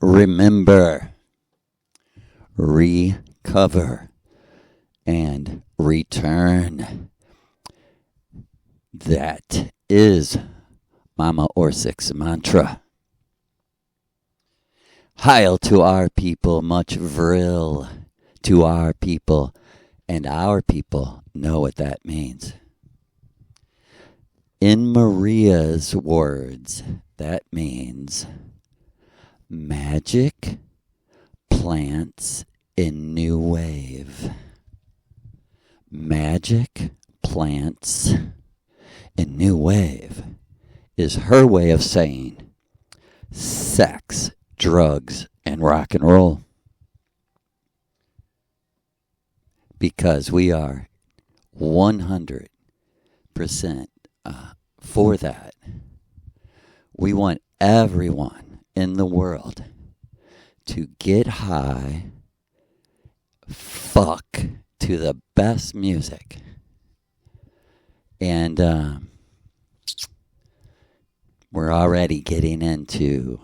remember, recover, and return. That is Mama Orsic's mantra. Hail to our people, much vril to our people, and our people know what that means. In Maria's words, that means magic plants in new wave. Magic plants in new wave is her way of saying sex, drugs, and rock and roll. Because we are 100% for that. We want everyone in the world to get high, fuck to the best music, and we're already getting into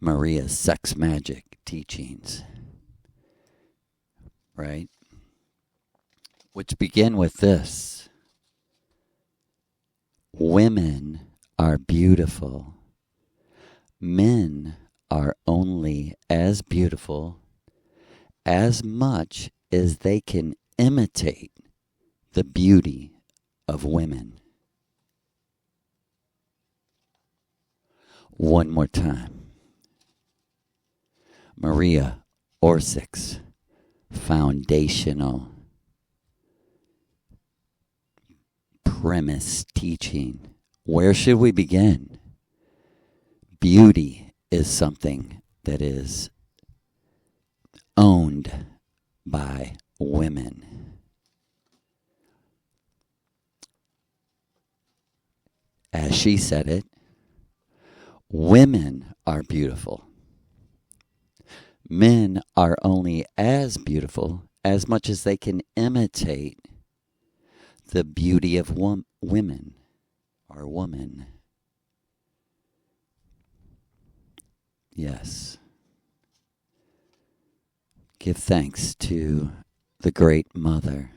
Maria's sex magic teachings, right? Which begin with this. Women are beautiful. Men are only as beautiful as much as they can imitate the beauty of women. One more time. Maria Orsic's foundational premise teaching. Where should we begin? Beauty is something that is owned by women. As she said it, women are beautiful. Men are only as beautiful as much as they can imitate the beauty of women or woman. Yes. Give thanks to the Great Mother.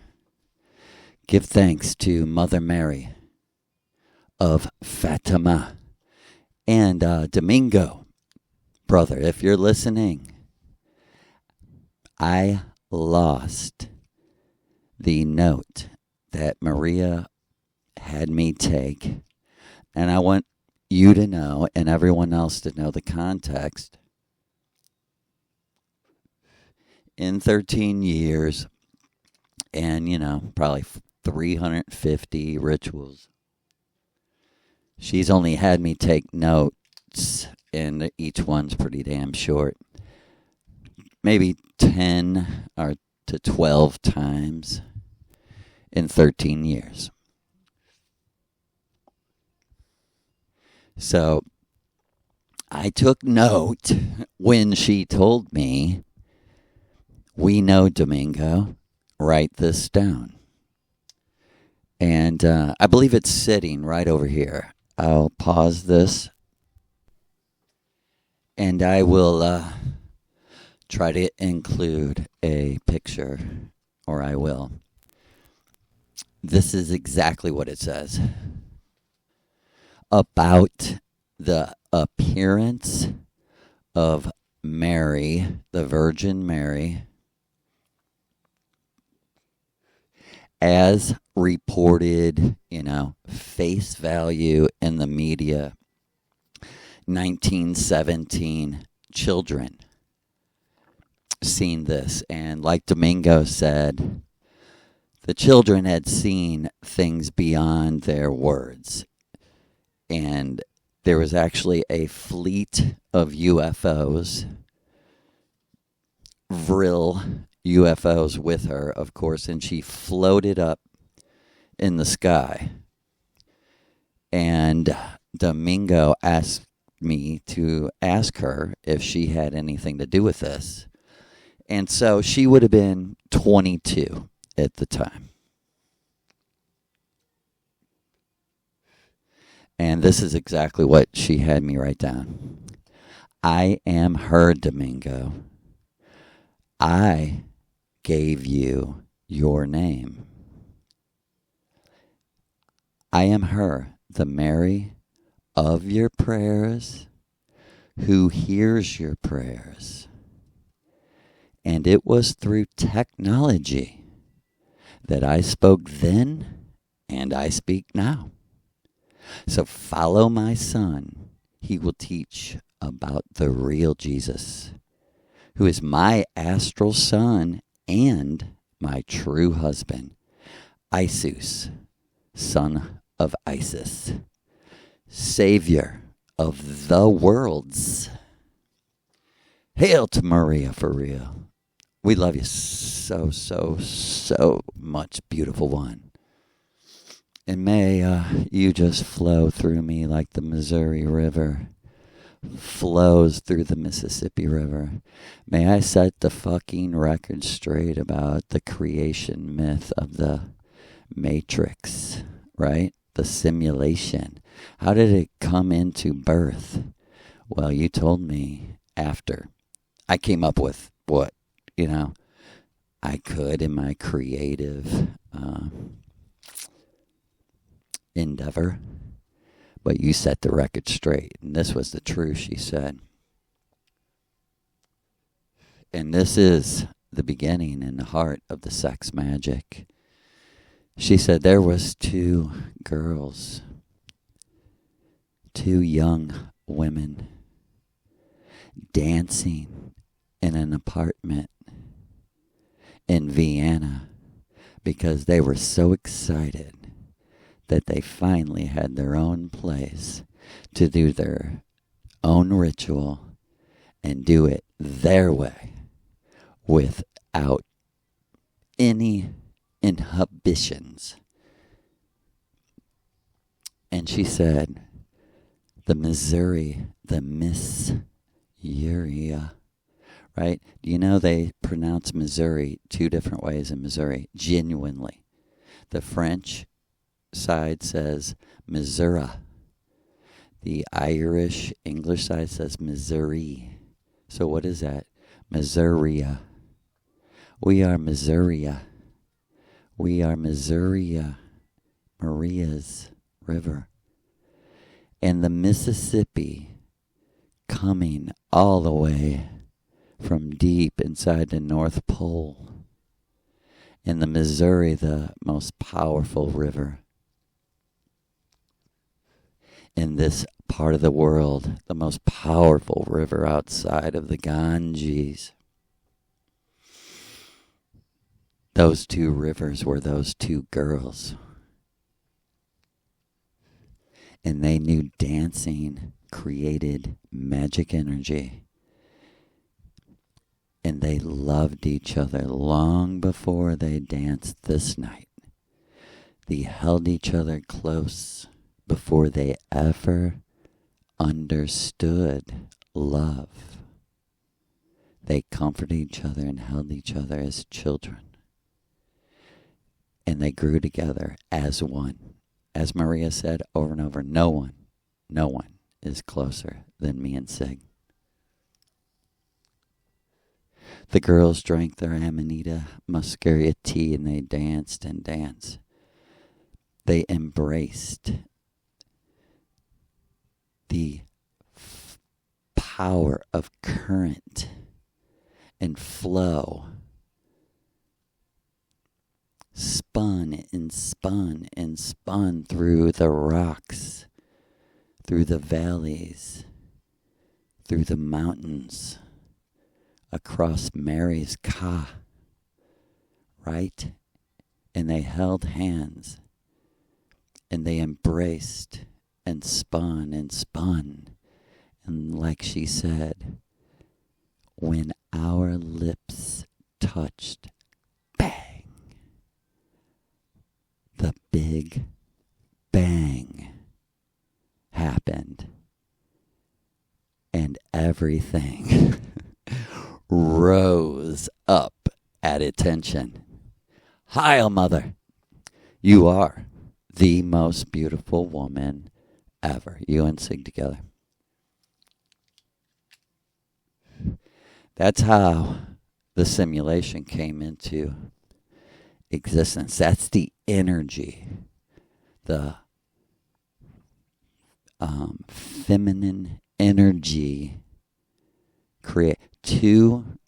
Give thanks to Mother Mary of Fatima. And Domingo, brother, if you're listening, I lost the note that Maria had me take, and I want you to know and everyone else to know the context. In 13 years and, probably 350 rituals, she's only had me take notes, and each one's pretty damn short. Maybe 10 or to 12 times in 13 years. So I took note when she told me, we know, Domingo, write this down. And I believe it's sitting right over here. I'll pause this, and I will try to include a picture, or I will. This is exactly what it says about the appearance of Mary, the Virgin Mary, as reported, face value in the media. 1917 children seen this, and like Domingo said, the children had seen things beyond their words, and there was actually a fleet of UFOs, vril UFOs with her, of course, and she floated up in the sky. And Domingo asked me to ask her if she had anything to do with this. And so she would have been 22 at the time. And this is exactly what she had me write down. I am her, Domingo. I gave you your name. I am her, the Mary of your prayers, who hears your prayers. And it was through technology that I spoke then and I speak now. So follow my son. He will teach about the real Jesus, who is my astral son and my true husband, Isus, son of Isis, Savior of the worlds. Hail to Maria for real. We love you so, so, so much, beautiful one. And may you just flow through me like the Missouri River flows through the Mississippi River. May I set the fucking record straight about the creation myth of the Matrix, right? The simulation. How did it come into birth? Well, you told me after. I came up with what, I could in my creative endeavor. But you set the record straight. And this was the truth, she said. And this is the beginning and the heart of the sex magic. She said there was 2 girls, 2 young women, dancing in an apartment in Vienna because they were so excited that they finally had their own place to do their own ritual and do it their way without any inhibitions. And she said, the Missouri, the Miss Uria, right? You know they pronounce Missouri 2 different ways in Missouri, genuinely. The French side says Missouri. The Irish, English side says Missouri. So what is that? Missouria. We are Missouria. We are Missouria, Maria's river. And the Mississippi coming all the way from deep inside the North Pole. And the Missouri, the most powerful river in this part of the world, the most powerful river outside of the Ganges. Those 2 rivers were those 2 girls. And they knew dancing created magic energy. And they loved each other long before they danced this night. They held each other close before they ever understood love. They comforted each other and held each other as children. And they grew together as one. As Maria said over and over, no one is closer than me and Sig. The girls drank their Amanita Muscaria tea and they danced and danced. They embraced the power of current and flow. Spun and spun and spun through the rocks, through the valleys, through the mountains, across Mary's Ka, right? And they held hands and they embraced and spun and spun. And like she said, when our lips touched, bang, the big bang happened. And everything rose up at attention. Heil, Mother. You are the most beautiful woman ever. You and Sig together. That's how the simulation came into existence. That's the energy, the feminine energy.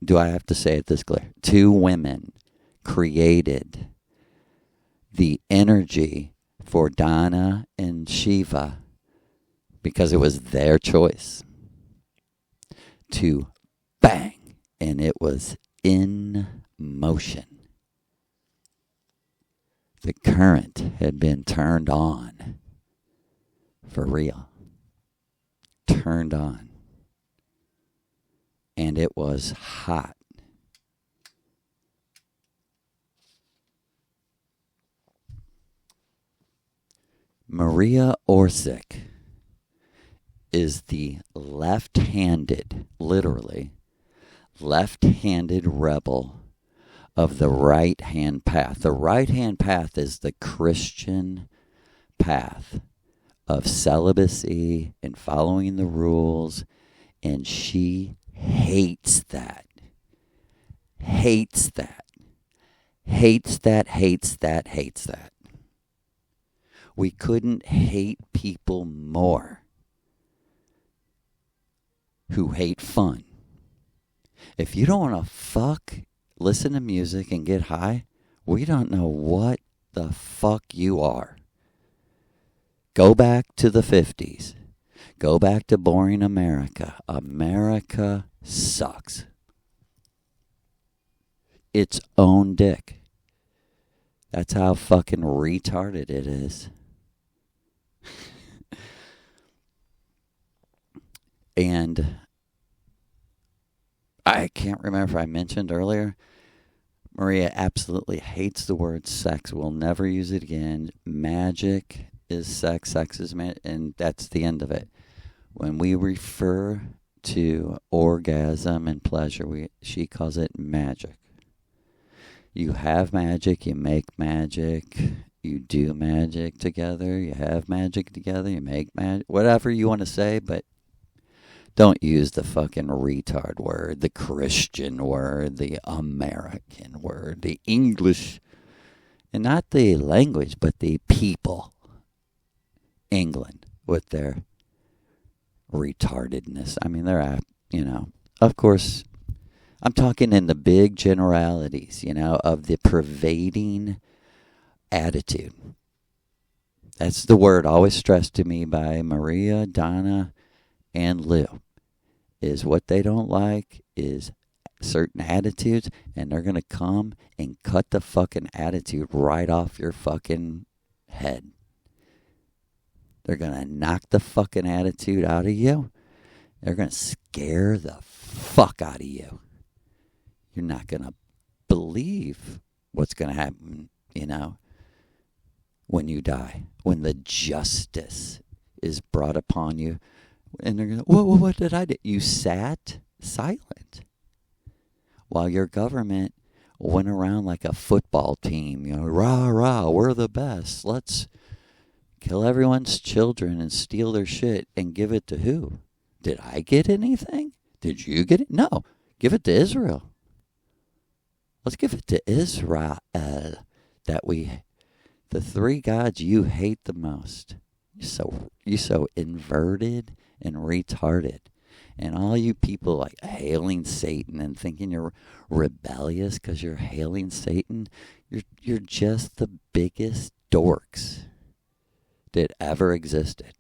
Do I have to say it this clear? Two women created the energy for Donna and Shiva because it was their choice to bang, and it was in motion. The current had been turned on for real. Turned on. And it was hot. Maria Orsic is the left-handed, literally, left-handed rebel of the right-hand path. The right-hand path is the Christian path of celibacy and following the rules, and she hates that. Hates that. Hates that, hates that, hates that. We couldn't hate people more who hate fun. If you don't want to fuck, listen to music, and get high, we don't know what the fuck you are. Go back to the 50s. Go back to boring America. America sucks. Its own dick. That's how fucking retarded it is. And I can't remember if I mentioned earlier, Maria absolutely hates the word sex. We'll never use it again. Magic is sex. Sex is magic. And that's the end of it. When we refer to orgasm and pleasure, she calls it magic. You have magic. You make magic. You do magic together. You have magic together. You make magic. Whatever you want to say, but don't use the fucking retard word, the Christian word, the American word, the English, and not the language, but the people. England with their retardedness. I mean, they're, of course, I'm talking in the big generalities, of the pervading attitude. That's the word always stressed to me by Maria, Donna, and Lou, is what they don't like is certain attitudes, and they're going to come and cut the fucking attitude right off your fucking head. They're going to knock the fucking attitude out of you. They're going to scare the fuck out of you. You're not going to believe what's going to happen, when you die, when the justice is brought upon you. And they're going to, what did I do? You sat silent while your government went around like a football team, rah, rah, we're the best. Let's kill everyone's children and steal their shit and give it to who? Did I get anything? Did you get it? No. Give it to Israel. Let's give it to Israel. The three gods you hate the most. You're so inverted and retarded. And all you people like hailing Satan and thinking you're rebellious because you're hailing Satan, you're just the biggest dorks that ever existed.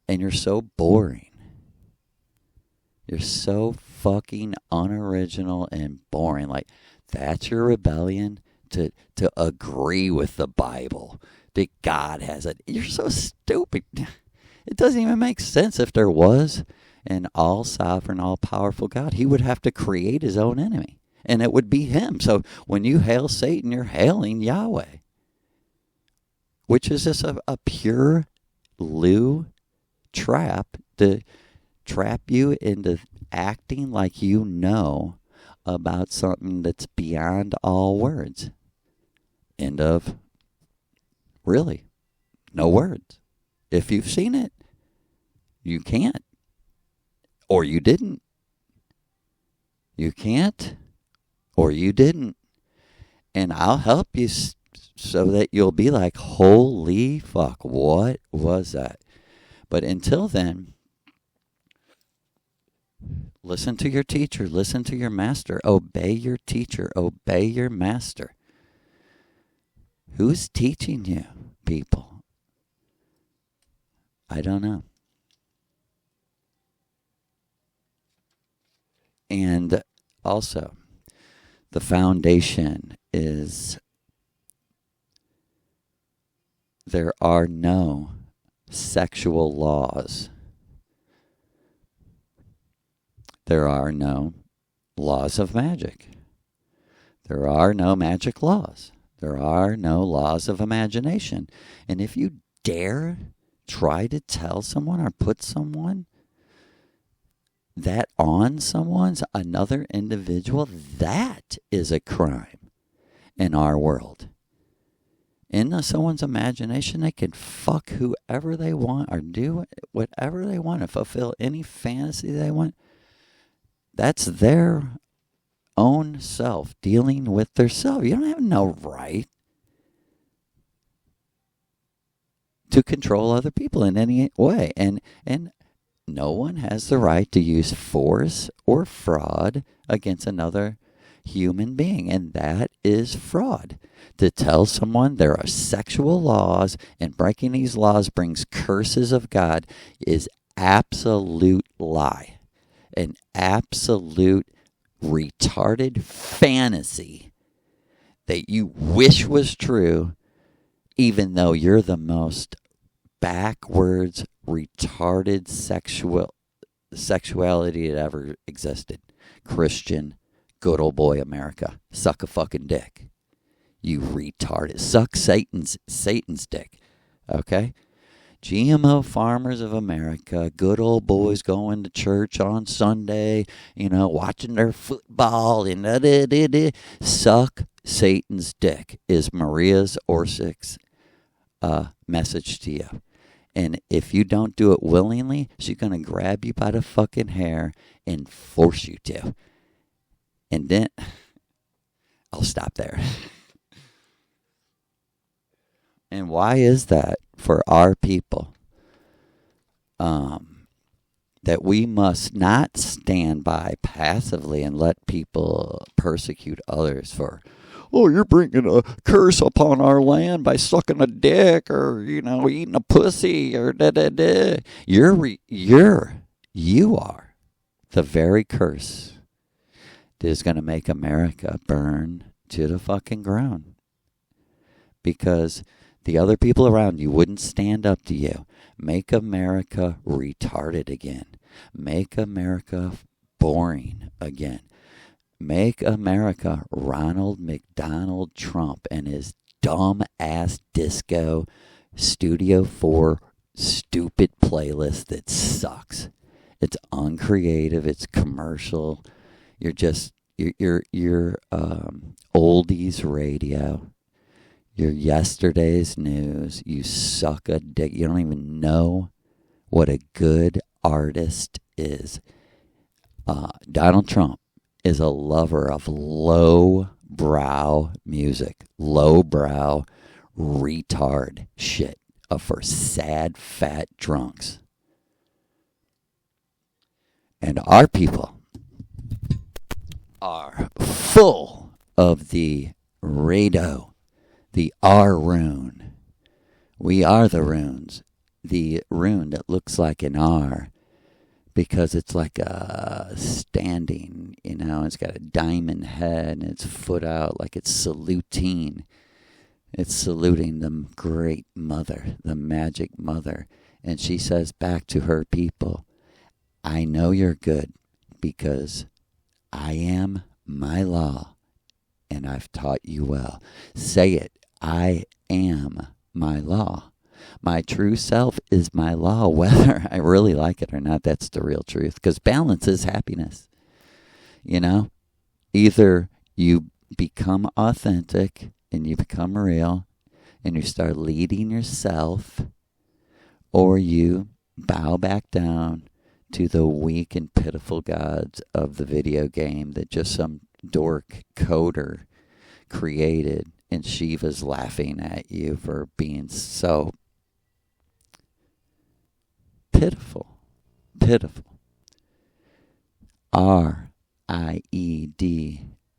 And you're so boring. You're so fucking unoriginal and boring. Like, that's your rebellion to agree with the Bible that God has it. You're so stupid. It doesn't even make sense. If there was an all-sovereign, all-powerful God, he would have to create his own enemy, and it would be him. So when you hail Satan, you're hailing Yahweh, which is just a pure Lou trap to trap you into acting like you know about something that's beyond all words. End of. Really. No words. If you've seen it, you can't. Or you didn't. You can't, or you didn't. And I'll help you so that you'll be like, holy fuck, what was that? But until then, listen to your teacher, listen to your master, obey your teacher, obey your master. Who's teaching you, people? I don't know. And also, the foundation is there are no sexual laws. There are no laws of magic. There are no magic laws. There are no laws of imagination. And if you dare try to tell someone or put someone that on someone's, another individual, that is a crime in our world. In someone's imagination, they can fuck whoever they want or do whatever they want to fulfill any fantasy they want. That's their own self dealing with their self. You don't have no right to control other people in any way. And no one has the right to use force or fraud against another human being. And that is fraud. To tell someone there are sexual laws and breaking these laws brings curses of God is absolute lie. An absolute retarded fantasy that you wish was true, even though you're the most backwards, retarded sexuality that ever existed. Christian, good old boy America. Suck a fucking dick. You retarded. Suck Satan's dick. Okay? GMO farmers of America, good old boys going to church on Sunday, watching their football and suck Satan's dick is Maria Orsic's message to you. And if you don't do it willingly, she's going to grab you by the fucking hair and force you to. And then, I'll stop there. And why is that for our people? That we must not stand by passively and let people persecute others for, oh, you're bringing a curse upon our land by sucking a dick or, eating a pussy or da-da-da. You are the very curse that is going to make America burn to the fucking ground. Because the other people around you wouldn't stand up to you. Make America retarded again. Make America boring again. Make America Ronald McDonald Trump and his dumb-ass disco Studio 4 stupid playlist that sucks. It's uncreative. It's commercial. You're oldies radio. You're yesterday's news. You suck a dick. You don't even know what a good artist is. Donald Trump is a lover of low-brow music. Low-brow retard shit for sad, fat drunks. And our people are full of the Rado. The R rune. We are the runes. The rune that looks like an R because it's like a standing, it's got a diamond head and its foot out like it's saluting. It's saluting the great mother, the magic mother. And she says back to her people, I know you're good because I am my law and I've taught you well. Say it. I am my law. My true self is my law, whether I really like it or not. That's the real truth. Because balance is happiness. Either you become authentic and you become real and you start leading yourself, or you bow back down to the weak and pitiful gods of the video game that just some dork coder created, and Shiva's laughing at you for being so pitiful. R-I-E-D,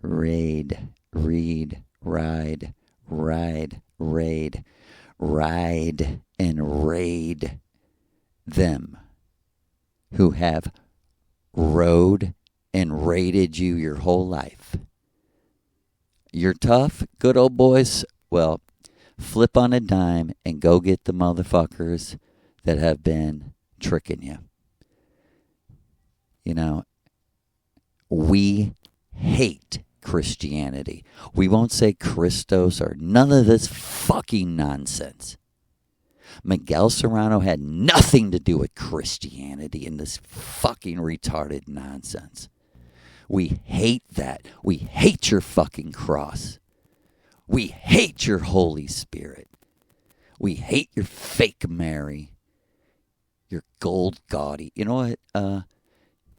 raid, read, ride, raid, ride and raid them who have rode and raided you your whole life. You're tough, good old boys. Well, flip on a dime and go get the motherfuckers that have been tricking you. You know, we hate Christianity. We won't say Christos or none of this fucking nonsense. Miguel Serrano had nothing to do with Christianity and this fucking retarded nonsense. We hate that. We hate your fucking cross. We hate your Holy Spirit. We hate your fake Mary. Your gold gaudy. You know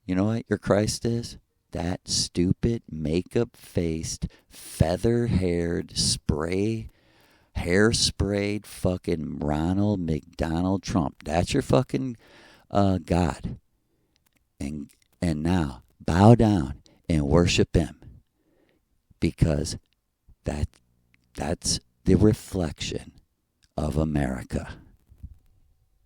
what your Christ is? That stupid, makeup-faced, feather-haired, hair-sprayed fucking Ronald McDonald Trump. That's your fucking God. And now, bow down and worship him. Because that's the reflection of America.